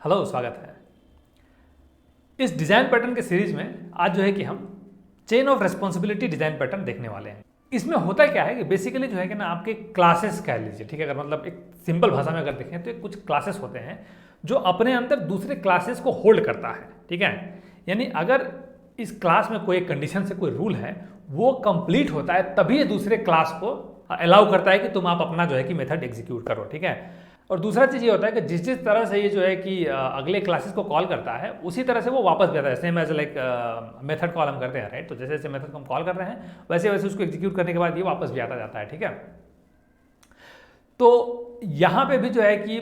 Hello, स्वागत है। इस डिज़ाइन पैटर्न के सीरीज में आज जो है कि हम chain of responsibility design pattern देखने वाले हैं। इसमें होता क्या है कि बेसिकली जो है कि ना आपके क्लासेस कह लीजिए, ठीक है, अगर मतलब एक सिंपल भाषा में अगर देखें तो कुछ क्लासेस होते हैं जो अपने अंदर दूसरे क्लासेस को होल्ड करता है, ठीक है। यानी अगर इस क्लास में कोई एक कंडीशन से कोई रूल है वो कंप्लीट होता है तभी ये दूसरे क्लास को अलाउ करता है कि तुम आप अपना जो है कि मेथड एग्जीक्यूट करो, ठीक है। और दूसरा चीज़ ये होता है कि जिस तरह से ये जो है कि अगले क्लासेस को कॉल करता है उसी तरह से वो वापस भी आता है। Same as like method call हम करते हैं, राइट। तो जैसे जैसे मेथड को हम कॉल कर रहे हैं वैसे वैसे उसको एग्जीक्यूट करने के बाद ये वापस भी आता जाता है, ठीक है। तो यहाँ पे भी जो है कि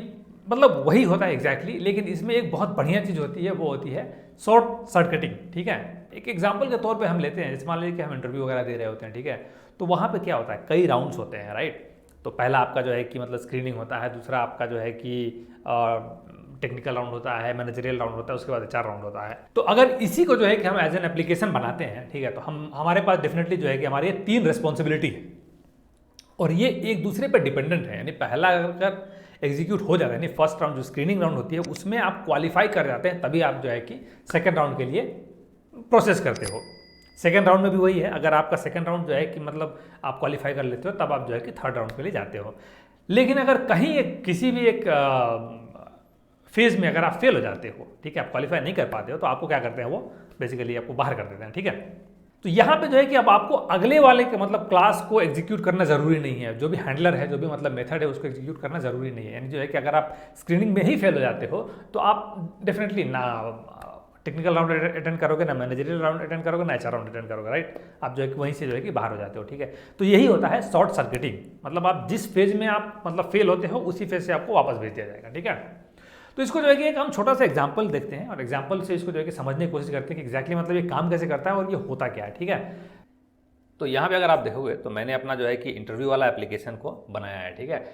मतलब वही होता है एग्जैक्टली, लेकिन इसमें एक बहुत बढ़िया चीज़ होती है, वो होती है शॉर्ट सर्किटिंग, ठीक है। एक एग्जाम्पल के तौर पे हम लेते हैं, जैसे मान लीजिए कि हम इंटरव्यू वगैरह दे रहे होते हैं, ठीक है। तो वहाँ पे क्या होता है, कई राउंड्स होते हैं, राइट। तो पहला आपका जो है कि मतलब स्क्रीनिंग होता है, दूसरा आपका जो है कि टेक्निकल राउंड होता है, मैनेजरियल राउंड होता है, उसके बाद एचआर राउंड होता है। तो अगर इसी को जो है कि हम एज एन एप्लीकेशन बनाते हैं, ठीक है, तो हमारे पास डेफिनेटली जो है कि हमारी 3 रिस्पॉन्सिबिलिटी है और ये एक दूसरे पर डिपेंडेंट है। यानी पहला अगर एग्जीक्यूट हो जाता है, यानी फर्स्ट राउंड जो स्क्रीनिंग राउंड होती है उसमें आप क्वालिफाई कर जाते हैं, तभी आप जो है कि सेकेंड राउंड के लिए प्रोसेस करते हो। सेकेंड राउंड में भी वही है, अगर आपका सेकेंड राउंड जो है कि मतलब आप क्वालिफाई कर लेते हो तब आप जो है कि थर्ड राउंड के लिए जाते हो। लेकिन अगर कहीं किसी भी एक फेज में अगर आप फेल हो जाते हो, ठीक है, आप क्वालिफाई नहीं कर पाते हो, तो आपको क्या करते हैं, वो बेसिकली आपको बाहर कर देते हैं, ठीक है। तो यहाँ पे जो है कि अब आपको अगले वाले के मतलब क्लास को एग्जीक्यूट करना जरूरी नहीं है, जो भी हैंडलर है, जो भी मतलब मेथड है, उसको एग्जीक्यूट करना जरूरी नहीं है। यानी जो है कि अगर आप स्क्रीनिंग में ही फेल हो जाते हो तो आप डेफिनेटली ना टेक्निकल राउंड अटेंड करोगे, ना मैनेजरियल राउंड अटेंड करोगे, ना एचआर राउंड अटेंड करोगे, राइट। आप जो है कि वहीं से जो है कि बाहर हो जाते हो, ठीक है। तो यही होता है शॉर्ट सर्किटिंग, मतलब आप जिस फेज में आप मतलब फेल होते हो उसी फेज से आपको वापस भेज दिया जाएगा, ठीक है। तो इसको जो है कि एक हम छोटा सा एग्जाम्पल देखते हैं और एग्जाम्पल से इसको जो है कि समझने की कोशिश करते हैं कि एग्जैक्टली मतलब ये काम कैसे करता है और ये होता क्या है, ठीक है। तो यहाँ पे अगर आप देखोगे तो मैंने अपना जो है कि इंटरव्यू वाला एप्लीकेशन को बनाया है, ठीक है।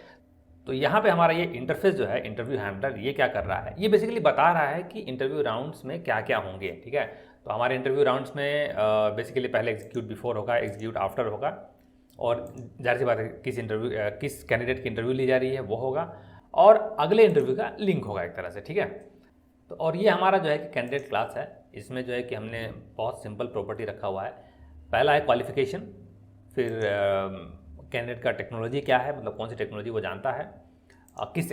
तो यहाँ पे हमारा ये इंटरफेस जो है, इंटरव्यू हैंडलर, ये क्या कर रहा है, ये बेसिकली बता रहा है कि इंटरव्यू राउंड्स में क्या क्या होंगे, ठीक है। तो हमारे इंटरव्यू राउंड्स में बेसिकली पहले एग्जीक्यूट बिफोर होगा, एग्जीक्यूट आफ्टर होगा, और जाहिर सी बात है किस कैंडिडेट की इंटरव्यू ली जा रही है वो होगा, और अगले इंटरव्यू का लिंक होगा एक तरह से, ठीक है। तो और ये हमारा जो है कि कैंडिडेट क्लास है, इसमें जो है कि हमने बहुत सिंपल प्रॉपर्टी रखा हुआ है। पहला है क्वालिफिकेशन, फिर कैंडिडेट का टेक्नोलॉजी क्या है, मतलब कौन सी टेक्नोलॉजी वो जानता है, किस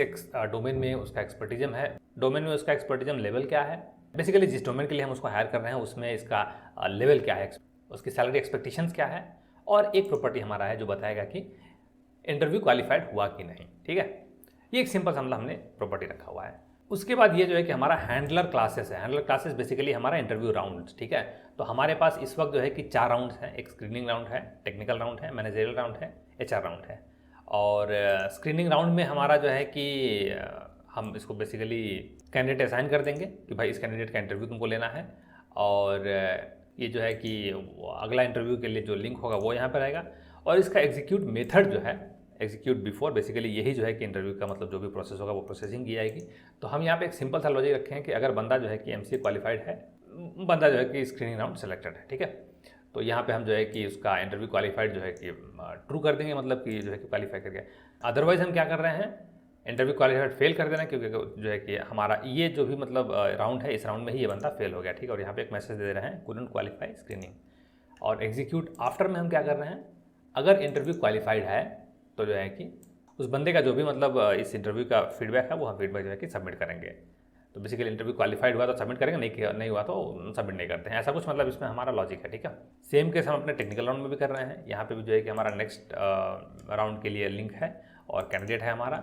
डोमेन में उसका एक्सपर्टिज्म है, डोमेन में उसका एक्सपर्टिज्म लेवल क्या है, बेसिकली जिस डोमेन के लिए हम उसको हायर कर रहे हैं उसमें इसका लेवल क्या है, उसकी सैलरी एक्सपेक्टेशंस क्या है, और एक प्रॉपर्टी हमारा है जो बताएगा कि इंटरव्यू क्वालिफाइड हुआ कि नहीं, ठीक है। ये एक सिंपल सा मतलब हमने प्रॉपर्टी रखा हुआ है। उसके बाद ये जो है कि हमारा हैंडलर क्लासेस है। हैंडलर क्लासेस बेसिकली हमारा इंटरव्यू राउंड, ठीक है। तो हमारे पास इस वक्त जो है कि 4 राउंड हैं, एक स्क्रीनिंग राउंड है, टेक्निकल राउंड है, मैनेजरियल राउंड है, एचआर राउंड है। और स्क्रीनिंग राउंड में हमारा जो है कि हम इसको बेसिकली कैंडिडेट असाइन कर देंगे कि भाई इस कैंडिडेट का इंटरव्यू तुमको लेना है, और ये जो है कि अगला इंटरव्यू के लिए जो लिंक होगा वो यहाँ पर आएगा, और इसका एग्जीक्यूट मेथड जो है, एग्जीक्यूट बिफोर, बेसिकली यही जो है कि इंटरव्यू का मतलब जो भी प्रोसेस होगा वो प्रोसेसिंग की जाएगी। तो हम यहाँ पे एक सिंपल सा लॉजिक रखे हैं कि अगर बंदा जो है कि एमसीए क्वालिफाइड है, बंदा जो है कि स्क्रीनिंग राउंड सेलेक्टेड है, ठीक है। तो यहाँ पे हम जो है कि उसका इंटरव्यू क्वालिफाइड जो है कि ट्रू कर देंगे, मतलब कि जो है कि क्वालिफाई कर गया। अदरवाइज हम क्या कर रहे हैं, इंटरव्यू क्वालिफाइड फेल कर देना, क्योंकि जो है कि हमारा ये जो भी मतलब राउंड है, इस राउंड में ही ये बंदा फेल हो गया, ठीक है। और यहाँ पे एक मैसेज दे रहे हैं कुडंट क्वालिफाई स्क्रीनिंग। और एग्जीक्यूट आफ्टर में हम क्या कर रहे हैं, अगर इंटरव्यू क्वालिफाइड है तो जो है कि उस बंदे का जो भी मतलब इस इंटरव्यू का फीडबैक है वो हम फीडबैक जो है कि सबमिट करेंगे। तो बेसिकली इंटरव्यू क्वालिफाइड हुआ तो सबमिट करेंगे, नहीं हुआ तो सबमिट नहीं करते हैं, ऐसा कुछ मतलब इसमें हमारा लॉजिक है, ठीक है। सेम केस हम अपने टेक्निकल राउंड में भी कर रहे हैं। यहाँ पे भी जो है कि हमारा नेक्स्ट राउंड के लिए लिंक है और कैंडिडेट है हमारा,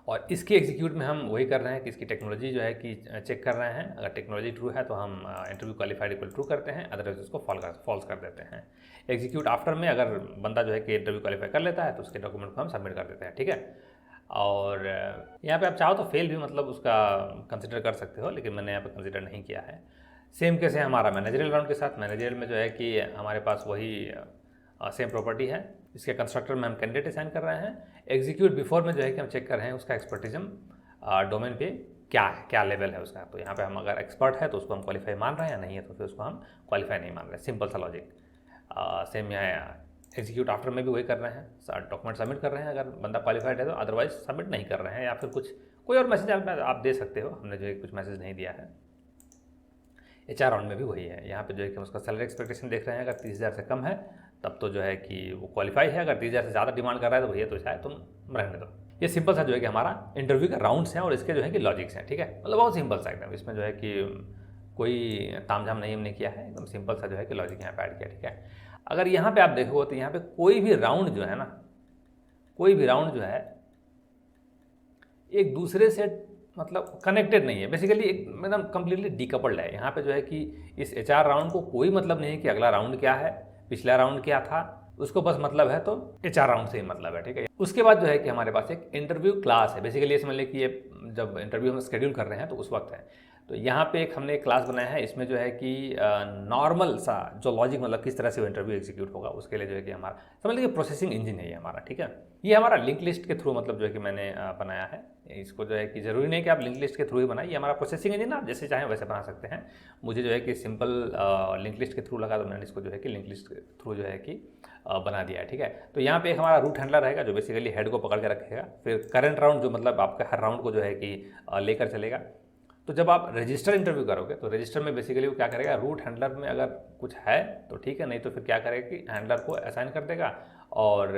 और इसके एग्जीक्यूट में हम वही कर रहे हैं कि इसकी टेक्नोलॉजी जो है कि चेक कर रहे हैं। अगर टेक्नोलॉजी ट्रू है तो हम इंटरव्यू क्वालिफाइड इक्वल ट्रू करते हैं, अदरवाइज उसको फॉल्स कर देते हैं। एग्जीक्यूट आफ्टर में अगर बंदा जो है कि इंटरव्यू क्वालिफाई कर लेता है तो उसके डॉक्यूमेंट को हम सबमिट कर देते हैं, ठीक है। और यहाँ पे आप चाहो तो फेल भी मतलब उसका कंसिडर कर सकते हो, लेकिन मैंने यहाँ पे कंसिडर नहीं किया है। सेम कैसे हमारा मैनेजरियल राउंड के साथ, मैनेजरियल में जो है कि हमारे पास वही सेम प्रॉपर्टी है। इसके कंस्ट्रक्टर में हम कैंडिडेट असाइन कर रहे हैं। एग्जीक्यूट बिफोर में जो है कि हम चेक कर रहे हैं उसका एक्सपर्टिज्म डोमेन पे क्या है, क्या लेवल है उसका। तो यहाँ पे हम अगर एक्सपर्ट है तो उसको हम क्वालिफाई मान रहे हैं, या नहीं है तो फिर उसको हम क्वालिफाई नहीं मान रहे हैं। सिंपल सा लॉजिक। सेम यहाँ एग्जीक्यूट आफ्टर में भी वही कर रहे हैं, डॉक्यूमेंट सबमिट कर रहे हैं अगर बंदा क्वालिफाइड है तो, अदरवाइज सबमिट नहीं कर रहे हैं, या फिर कुछ कोई और मैसेज आप दे सकते हो, हमने जो है कुछ मैसेज नहीं दिया है। HR राउंड में भी वही है, यहाँ पे जो है कि हम उसका सैलरी एक्सपेक्टेशन देख रहे हैं, अगर 30,000 से कम है तब तो जो है कि वो क्वालिफाई है, अगर 30,000 से ज़्यादा डिमांड कर रहा है तो भैया तो शायद तुम रहने दो। ये सिंपल सा जो है कि हमारा इंटरव्यू का राउंड्स हैं और इसके जो है कि लॉजिक्स हैं, ठीक है, मतलब बहुत सिंपल सा एकदम, इसमें जो है कि कोई तामझाम नहीं हमने किया है, एकदम सिंपल सा जो है कि लॉजिक यहाँ पे ऐड किया, ठीक है। अगर यहाँ पे आप देखो तो यहाँ पे कोई भी राउंड जो है ना, कोई भी राउंड जो है एक दूसरे से मतलब कनेक्टेड नहीं है, बेसिकली एकदम कंप्लीटली डीकपल्ड है। यहाँ पे जो है कि इस HR राउंड को कोई मतलब नहीं है कि अगला राउंड क्या है, पिछला राउंड क्या था, उसको बस मतलब है तो HR राउंड से ही मतलब है, ठीक है। उसके बाद जो है कि हमारे पास एक इंटरव्यू क्लास है, बेसिकली समझ लें कि ये जब इंटरव्यू हम शेड्यूल कर रहे हैं तो उस वक्त है। तो यहाँ पे एक हमने क्लास बनाया है, इसमें जो है कि नॉर्मल सा जो लॉजिक मतलब किस तरह से वो इंटरव्यू एग्जीक्यूट होगा उसके लिए जो है कि हमारा समझ लीजिए प्रोसेसिंग इंजन है ये हमारा, ठीक है। ये हमारा लिंक लिस्ट के थ्रू मतलब जो है कि मैंने बनाया है, इसको जो है कि ज़रूरी नहीं कि आप लिंक लिस्ट के थ्रू ही बनाए, ये हमारा प्रोसेसिंग इंजन आप जैसे चाहें वैसे बना सकते हैं। मुझे जो है कि सिंपल लिंक लिस्ट के थ्रू लगा तो मैंने इसको जो है कि लिंक लिस्ट के थ्रू जो है कि बना दिया है, ठीक है। तो यहाँ पे एक हमारा रूट हैंडलर रहेगा जो बेसिकली हेड को पकड़ के रखेगा, फिर करंट राउंड जो मतलब आपका हर राउंड को जो है कि लेकर चलेगा। तो जब आप रजिस्टर इंटरव्यू करोगे तो रजिस्टर में बेसिकली वो क्या करेगा, रूट हैंडलर में अगर कुछ है तो ठीक है, नहीं तो फिर क्या करेगा कि हैंडलर को असाइन कर देगा और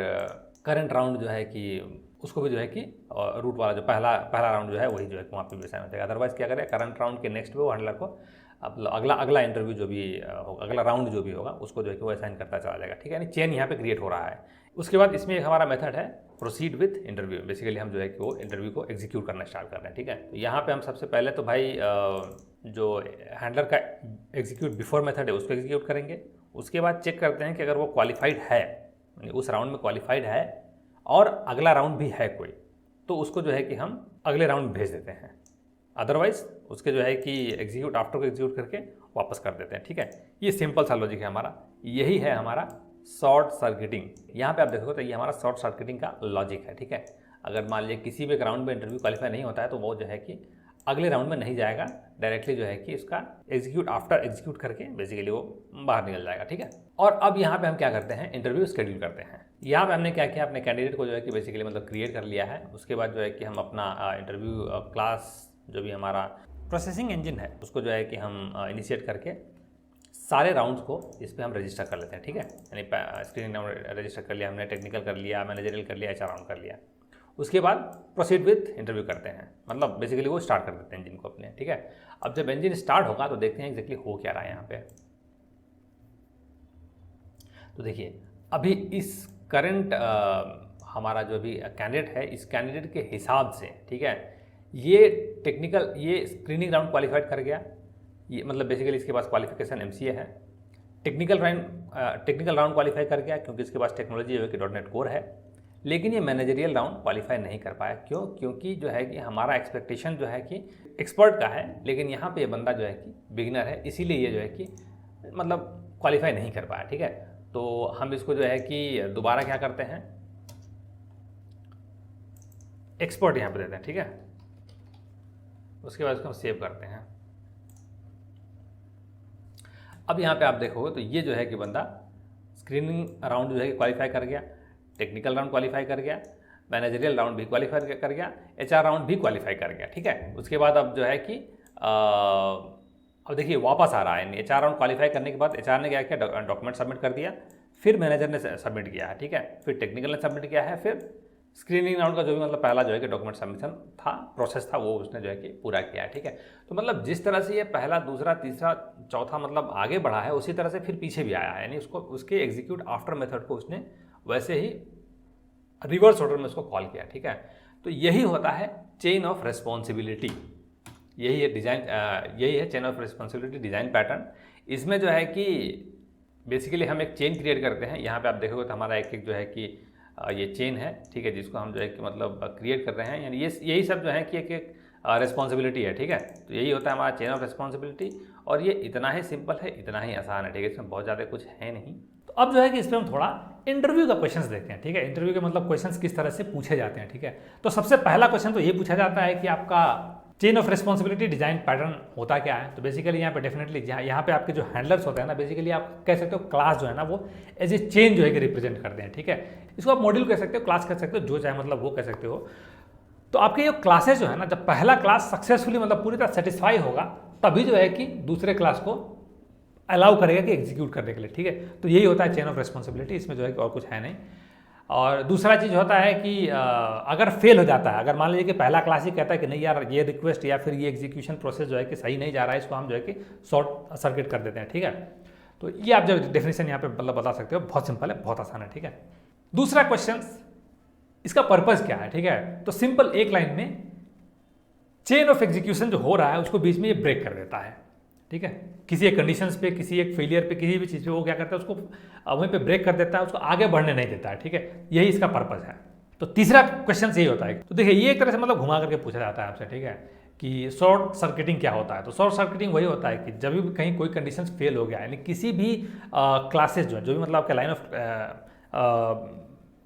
करंट राउंड जो है कि उसको भी जो है कि रूट वाला जो पहला राउंड जो है वही जो है वहाँ पे भी असाइन हो जाएगा। अदरवाइज क्या करेगा, करंट राउंड के नेक्स्ट पे वो हैंडलर को अगला इंटरव्यू जो भी होगा, अगला राउंड जो भी होगा उसको जो है कि वो असाइन करता चला जाएगा, ठीक है, यानी चेन यहाँ पे क्रिएट हो रहा है। उसके बाद इसमें एक हमारा मेथड है प्रोसीड विथ इंटरव्यू, बेसिकली हम जो है कि वो इंटरव्यू को एग्जीक्यूट करना स्टार्ट कर रहे हैं, ठीक है। तो यहाँ पे हम सबसे पहले तो भाई जो हैंडलर का एग्जीक्यूट बिफोर मेथड है उसको एग्जीक्यूट करेंगे। उसके बाद चेक करते हैं कि अगर वो क्वालिफाइड है, उस राउंड में क्वालिफाइड है और अगला राउंड भी है कोई, तो उसको जो है कि हम अगले राउंड में भेज देते हैं। अदरवाइज उसके जो है कि एग्जीक्यूट आफ्टर को एग्जीक्यूट करके वापस कर देते हैं, ठीक है। ये सिंपल सा लॉजिक है हमारा, यही है हमारा शॉर्ट सर्किटिंग। यहाँ पे आप देखोगे तो ये हमारा शॉर्ट सर्किटिंग का लॉजिक है, ठीक है। अगर मान लीजिए किसी भी राउंड में इंटरव्यू क्वालिफाई नहीं होता है तो वो जो है कि अगले राउंड में नहीं जाएगा, डायरेक्टली जो है कि इसका एग्जीक्यूट आफ्टर एग्जीक्यूट करके बेसिकली वो बाहर निकल जाएगा, ठीक है। और अब यहाँ पे हम क्या करते हैं, इंटरव्यू शेड्यूल करते हैं। यहाँ पे हमने क्या किया, अपने कैंडिडेट को जो है कि बेसिकली मतलब क्रिएट कर लिया है। उसके बाद जो है कि हम अपना इंटरव्यू क्लास जो भी हमारा प्रोसेसिंग इंजन है उसको जो है कि हम इनिशिएट करके सारे राउंड्स को इस पर हम रजिस्टर कर लेते हैं, ठीक है। यानी स्क्रीनिंग राउंड रजिस्टर कर लिया हमने, टेक्निकल कर लिया, मैनेजरियल कर लिया, HR राउंड कर लिया। उसके बाद प्रोसीड विथ इंटरव्यू करते हैं, मतलब बेसिकली वो स्टार्ट कर देते हैं इंजन को अपने, ठीक है। अब जब इंजन स्टार्ट होगा तो देखते हैं एग्जैक्टली हो क्या रहा है यहाँ पे। तो देखिए अभी इस करंट हमारा जो भी कैंडिडेट है, इस कैंडिडेट के हिसाब से, ठीक है, ये स्क्रीनिंग राउंड क्वालिफाइड कर गया, ये मतलब बेसिकली इसके पास क्वालिफिकेशन MCA है। टेक्निकल राउंड क्वालिफाई कर गया क्योंकि इसके पास टेक्नोलॉजी जो है कि .NET कोर है। लेकिन ये मैनेजरियल राउंड क्वालिफाई नहीं कर पाया, क्यों? क्योंकि जो है कि हमारा एक्सपेक्टेशन जो है कि एक्सपर्ट का है, लेकिन यहाँ पे ये बंदा जो है कि बिगिनर है, इसीलिए ये जो है कि मतलब क्वालिफाई नहीं कर पाया, ठीक है। तो हम इसको जो है कि दोबारा क्या करते हैं, एक्सपर्ट यहाँ पे देते हैं, ठीक है। उसके बाद इसको हम सेव करते हैं। अब यहाँ पे आप देखोगे तो ये जो है कि बंदा स्क्रीनिंग राउंड जो है कि क्वालिफाई कर गया, टेक्निकल राउंड क्वालिफाई कर गया, मैनेजरियल राउंड भी क्वालिफाई कर गया, HR राउंड भी क्वालिफाई कर गया, ठीक है। उसके बाद अब जो है कि अब देखिए वापस आ रहा है। HR राउंड क्वालिफाई करने के बाद HR ने क्या किया, डॉक्यूमेंट सबमिट कर दिया, फिर मैनेजर ने सबमिट किया है, ठीक है, फिर टेक्निकल ने सबमिट किया है, फिर स्क्रीनिंग राउंड का जो भी मतलब पहला जो है कि डॉक्यूमेंट सबमिशन था, प्रोसेस था, वो उसने जो है कि पूरा किया है, ठीक है। तो मतलब जिस तरह से ये पहला, दूसरा, तीसरा, चौथा मतलब आगे बढ़ा है, उसी तरह से फिर पीछे भी आया है, यानी उसको उसके एग्जीक्यूट आफ्टर मेथड को उसने वैसे ही रिवर्स ऑर्डर में उसको कॉल किया, ठीक है। तो यही होता है चेन ऑफ रिस्पॉन्सिबिलिटी, यही है डिज़ाइन, यही है chain of responsibility design pattern. इसमें जो है कि बेसिकली हम एक चेन क्रिएट करते हैं। यहाँ पे आप देखोगे तो हमारा एक जो है कि ये चेन है, ठीक है, जिसको हम जो है कि मतलब क्रिएट कर रहे हैं, यानी ये यही सब जो है कि एक रिस्पॉन्सिबिलिटी है, ठीक है। तो यही होता है हमारा चेन ऑफ रिस्पॉन्सिबिलिटी, और ये इतना ही सिंपल है, इतना ही आसान है, ठीक है, इसमें बहुत ज़्यादा कुछ है नहीं। तो अब जो है कि इस पर हम थोड़ा इंटरव्यू का क्वेश्चंस देखते हैं, ठीक है। इंटरव्यू के मतलब क्वेश्चंस किस तरह से पूछे जाते हैं, ठीक है। तो सबसे पहला क्वेश्चन तो ये पूछा जाता है कि आपका chain of responsibility design pattern होता क्या है। तो बेसिकली यहाँ पे डेफिनेटली यहाँ पे आपके जो हैंडलर्स होते हैं ना, बेसिकली आप कह सकते हो क्लास जो है ना वो एज ए चेन जो है कि रिप्रेजेंट करते हैं, ठीक है। इसको आप मॉड्यूल कह सकते हो, क्लास कह सकते हो, जो चाहे मतलब वो कह सकते हो। तो आपके ये क्लासेस जो है ना, जब पहला क्लास सक्सेसफुली मतलब पूरी तरह सेटिस्फाई होगा, तभी जो है कि दूसरे क्लास को अलाउ करेगा कि एग्जीक्यूट करने के लिए, ठीक है। तो यही होता है चेन ऑफ रिस्पॉन्सिबिलिटी, इसमें जो है कि और कुछ है नहीं। और दूसरा चीज़ होता है कि अगर फेल हो जाता है, अगर मान लीजिए कि पहला क्लास ही कहता है कि नहीं यार ये रिक्वेस्ट या फिर ये एग्जीक्यूशन प्रोसेस जो है कि सही नहीं जा रहा है, इसको हम जो है कि शॉर्ट सर्किट कर देते हैं, ठीक है। तो ये आप जो डेफिनेशन यहाँ पे मतलब बता सकते हो, बहुत सिंपल है, बहुत आसान है, ठीक है। दूसरा क्वेश्चन, इसका पर्पज़ क्या है, ठीक है। तो सिंपल एक लाइन में चेन ऑफ एग्जीक्यूशन जो हो रहा है उसको बीच में ये ब्रेक कर देता है, ठीक है। किसी एक कंडीशंस पे, किसी एक फेलियर पे, किसी भी चीज़ पे वो क्या करता है, उसको वहीं पे ब्रेक कर देता है, उसको आगे बढ़ने नहीं देता है, ठीक है। यही इसका पर्पज़ है। तो तीसरा क्वेश्चन यही होता है। तो देखिए ये एक तरह से मतलब घुमा करके पूछा जाता है आपसे, ठीक है, कि शॉर्ट सर्किटिंग क्या होता है। तो शॉर्ट सर्किटिंग वही होता है कि जब भी कहीं कोई कंडीशन फेल हो गया, यानी किसी भी क्लासेस जो भी मतलब आपके line of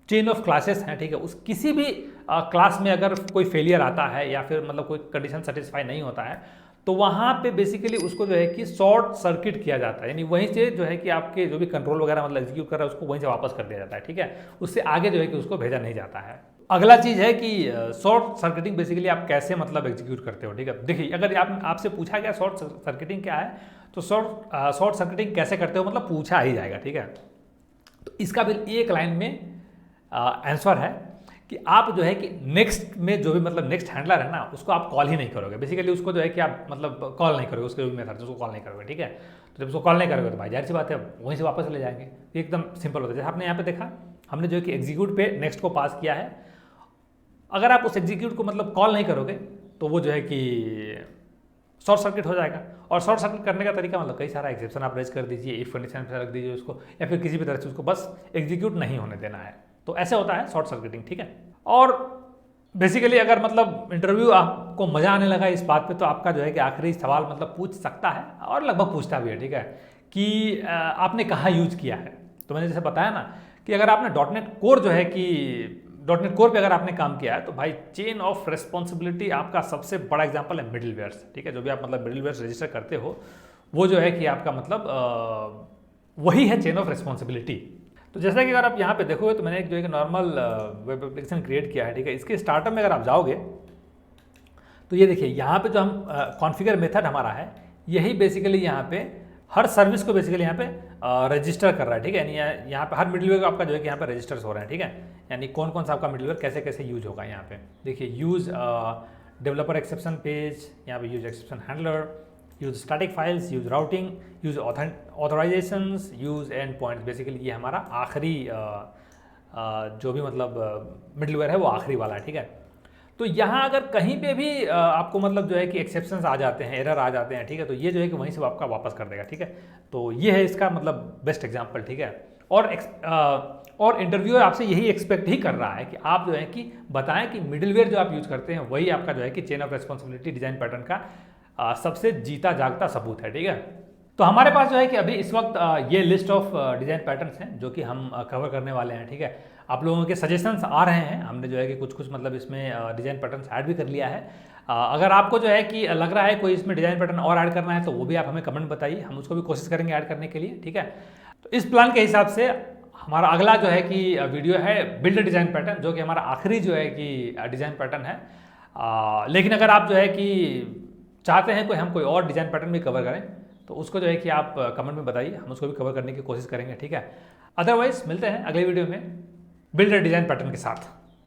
chain of classes हैं, ठीक है, उस किसी भी क्लास में अगर कोई फेलियर आता है या फिर मतलब कोई कंडीशन सेटिस्फाई नहीं होता है, तो वहाँ पे बेसिकली उसको जो है कि शॉर्ट सर्किट किया जाता है, यानी वहीं से जो है कि आपके जो भी कंट्रोल वगैरह मतलब एग्जीक्यूट कर रहा है उसको वहीं से वापस कर दिया जाता है, ठीक है। उससे आगे जो है कि उसको भेजा नहीं जाता है। अगला चीज़ है कि शॉर्ट सर्किटिंग बेसिकली आप कैसे मतलब एग्जीक्यूट करते हो, ठीक है। देखिए अगर आपसे पूछा गया शॉर्ट सर्किटिंग क्या है, तो शॉर्ट सर्किटिंग कैसे करते हो मतलब पूछा ही जाएगा, ठीक है। तो इसका भी एक लाइन में आंसर है कि आप जो है कि नेक्स्ट में जो भी मतलब नेक्स्ट हैंडलर है ना, उसको आप कॉल ही नहीं करोगे, बेसिकली उसको जो है कि आप मतलब कॉल नहीं करोगे, उसके जो भी मेथड उसको कॉल नहीं करोगे, ठीक है। तो जब उसको कॉल नहीं करोगे तो भाई जाहिर सी बात है वहीं से वापस ले जाएंगे, एकदम सिंपल होता है। जैसे आपने यहाँ पे देखा, हमने जो है कि एग्जीक्यूट पे नेक्स्ट को पास किया है, अगर आप उस एग्जीक्यूट को मतलब कॉल नहीं करोगे तो वो जो है कि शॉर्ट सर्किट हो जाएगा। और शॉर्ट सर्किट करने का तरीका मतलब कई सारा एक्सेप्शन आप रेज कर दीजिए, इफ कंडीशन पे रख दीजिए उसको, या फिर किसी भी तरह से उसको बस एग्जीक्यूट नहीं होने देना है। तो ऐसे होता है शॉर्ट सर्किटिंग, ठीक है। और बेसिकली अगर मतलब इंटरव्यू आपको मजा आने लगा इस बात पे, तो आपका जो है कि आखिरी सवाल मतलब पूछ सकता है और लगभग पूछता भी है, ठीक है, कि आपने कहाँ यूज किया है। तो मैंने जैसे बताया ना कि अगर आपने डॉटनेट कोर जो है कि डॉटनेट कोर पे अगर आपने काम किया है, तो भाई चेन ऑफ रिस्पॉन्सिबिलिटी आपका सबसे बड़ा एग्जाम्पल है मिडिलवेयर्स, ठीक है। जो भी आप मतलब मिडिलवेयर्स रजिस्टर करते हो, वो जो है कि आपका मतलब वही है चेन ऑफ रिस्पॉन्सिबिलिटी। तो जैसा कि अगर आप यहाँ पे देखोगे, तो मैंने एक जो है कि नॉर्मल वेब एप्लीकेशन क्रिएट किया है, ठीक है। इसके स्टार्टअप में अगर आप जाओगे तो ये देखिए यहाँ पे जो हम कॉन्फ़िगर मेथड हमारा है, यही बेसिकली यहाँ पे हर सर्विस को बेसिकली यहाँ पे रजिस्टर कर रहा है, ठीक है। यानी यहाँ पे हर मिडिलवेयर आपका जो है कि यहाँ पे रजिस्टर्स हो रहे हैं, ठीक है। यानी कौन कौन सा आपका मिडिलवेयर कैसे कैसे यूज होगा। यहाँ पे देखिए यूज़ डेवलपर एक्सेप्शन पेज, यहाँ पे use exception handler, use static files, use routing, use authorizations, use end points. Basically ये हमारा आखिरी जो भी मतलब मिडिलवेयर है वो आखिरी वाला है, ठीक है। तो यहाँ अगर कहीं पे भी आपको मतलब जो है कि एक्सेप्शंस आ जाते हैं, एरर आ जाते हैं, ठीक है, तो ये जो है कि वहीं से आपका वापस कर देगा, ठीक है। तो ये है इसका मतलब बेस्ट एग्जांपल, ठीक है। और इंटरव्यूअर आपसे यही एक्सपेक्ट ही कर रहा है कि आप जो है कि बताएं कि मिडिलवेयर जो आप यूज़ करते हैं वही आपका जो है कि chain of responsibility design pattern का सबसे जीता जागता सबूत है, ठीक है। तो हमारे पास जो है कि अभी इस वक्त ये लिस्ट ऑफ डिज़ाइन पैटर्न्स हैं जो कि हम कवर करने वाले हैं, ठीक है। आप लोगों के सजेशंस आ रहे हैं, हमने जो है कि कुछ मतलब इसमें डिज़ाइन पैटर्न्स ऐड भी कर लिया है। अगर आपको जो है कि लग रहा है कोई इसमें डिज़ाइन पैटर्न और ऐड करना है, तो वो भी आप हमें कमेंट बताइए, हम उसको भी कोशिश करेंगे ऐड करने के लिए, ठीक है। तो इस प्लान के हिसाब से हमारा अगला जो है कि वीडियो है बिल्ड डिज़ाइन पैटर्न, जो कि हमारा आखिरी जो है कि डिज़ाइन पैटर्न है। लेकिन अगर आप जो है कि चाहते हैं हम कोई और डिज़ाइन पैटर्न भी कवर करें, तो उसको जो है कि आप कमेंट में बताइए, हम उसको भी कवर करने की कोशिश करेंगे, ठीक है। अदरवाइज मिलते हैं अगले वीडियो में बिल्ड डिज़ाइन पैटर्न के साथ।